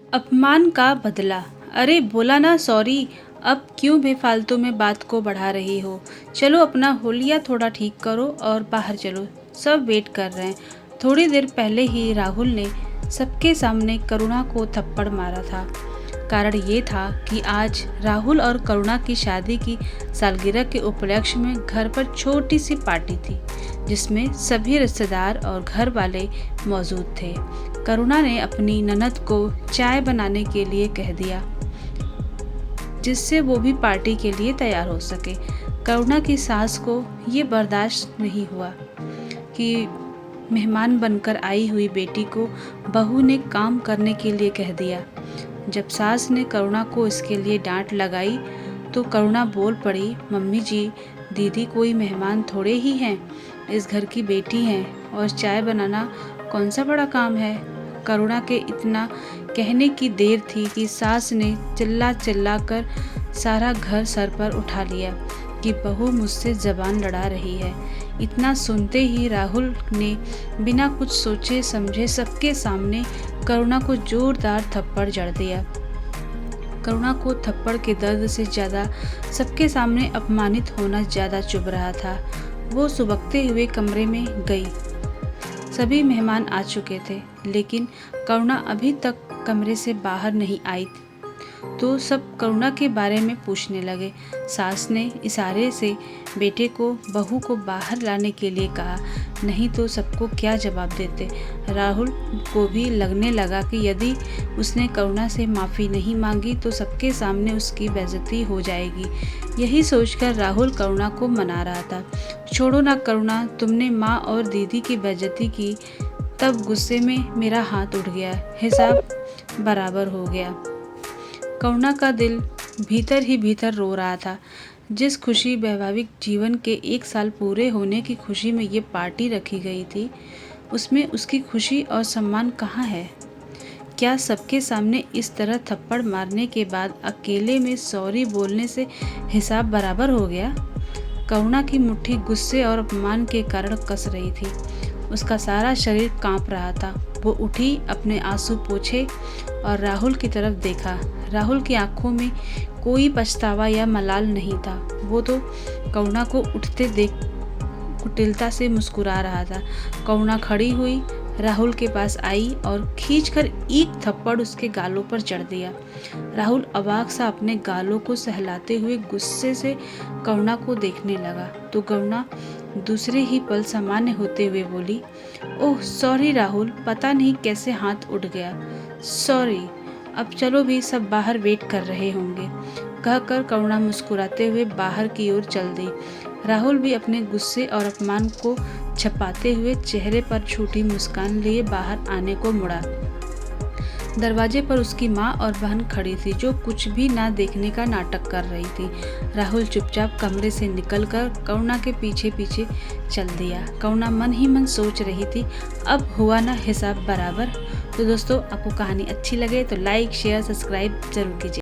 अपमान का बदला। अरे बोला ना सॉरी, अब क्यों बेफालतू में बात को बढ़ा रही हो। चलो अपना हुलिया थोड़ा ठीक करो और बाहर चलो, सब वेट कर रहे हैं। थोड़ी देर पहले ही राहुल ने सबके सामने करुणा को थप्पड़ मारा था। कारण ये था कि आज राहुल और करुणा की शादी की सालगिरह के उपलक्ष्य में घर पर छोटी सी पार्टी थी, जिसमें सभी रिश्तेदार और घर वाले मौजूद थे। करुणा ने अपनी ननद को चाय बनाने के लिए कह दिया, जिससे वो भी पार्टी के लिए तैयार हो सके। करुणा की सास को ये बर्दाश्त नहीं हुआ कि मेहमान बनकर आई हुई बेटी को बहू ने काम करने के लिए कह दिया। जब सास ने करुणा को इसके लिए डांट लगाई तो करुणा बोल पड़ी, मम्मी जी, दीदी कोई मेहमान थोड़े ही हैं, इस घर की बेटी हैं और चाय बनाना कौन सा बड़ा काम है। करुणा के इतना कहने की देर थी कि सास ने चिल्ला चिल्ला कर सारा घर सर पर उठा लिया कि बहू मुझसे जबान लड़ा रही है। इतना सुनते ही राहुल ने बिना कुछ सोचे समझे सबके सामने करुणा को जोरदार थप्पड़ जड़ दिया। करुणा को थप्पड़ के दर्द से ज़्यादा सबके सामने अपमानित होना ज़्यादा चुभ रहा था। वो सुबकते हुए कमरे में गई। सभी मेहमान आ चुके थे, लेकिन करुणा अभी तक कमरे से बाहर नहीं आई तो सब करुणा के बारे में पूछने लगे। सास ने इशारे से बेटे को बहू को बाहर लाने के लिए कहा, नहीं तो सबको क्या जवाब देते। राहुल को भी लगने लगा कि यदि उसने करुणा से माफ़ी नहीं मांगी तो सबके सामने उसकी बेइज्जती हो जाएगी। यही सोचकर राहुल करुणा को मना रहा था। छोड़ो ना करुणा, तुमने माँ और दीदी की बेइज्जती की, तब गुस्से में मेरा हाथ उठ गया, हिसाब बराबर हो गया। करुणा का दिल भीतर ही भीतर रो रहा था। जिस खुशी वैवाहिक जीवन के 1 साल पूरे होने की खुशी में ये पार्टी रखी गई थी, उसमें उसकी खुशी और सम्मान कहाँ है। क्या सबके सामने इस तरह थप्पड़ मारने के बाद अकेले में सॉरी बोलने से हिसाब बराबर हो गया। करुणा की मुट्ठी गुस्से और अपमान के कारण कस रही थी। उसका सारा शरीर कांप रहा था। वो उठी, अपने आंसू पोंछे और राहुल की तरफ देखा। राहुल की आंखों में कोई पछतावा या मलाल नहीं था। वो तो करुणा को उठते देख कुटिलता से मुस्कुरा रहा था। करुणा खड़ी हुई, राहुल के पास आई और खींचकर एक थप्पड़ उसके गालों पर जड़ दिया। राहुल अवाक सा अपने गालों को सहलाते हुए गुस्से से करुणा को देखने लगा तो करुणा दूसरे ही पल सामान्य होते हुए बोली, ओह सॉरी राहुल, पता नहीं कैसे हाथ उठ गया, सॉरी। अब चलो भी, सब बाहर वेट कर रहे होंगे। कहकर करुणा मुस्कुराते हुए बाहर की ओर चल दी। राहुल भी अपने गुस्से और अपमान को छपाते हुए चेहरे पर छोटी मुस्कान लिए बाहर आने को मुड़ा। दरवाजे पर उसकी माँ और बहन खड़ी थी, जो कुछ भी ना देखने का नाटक कर रही थी। राहुल चुपचाप कमरे से निकलकर करुणा के पीछे पीछे चल दिया। करुणा मन ही मन सोच रही थी, अब हुआ ना हिसाब बराबर। तो दोस्तों, आपको कहानी अच्छी लगे तो लाइक शेयर सब्सक्राइब जरूर कीजिए।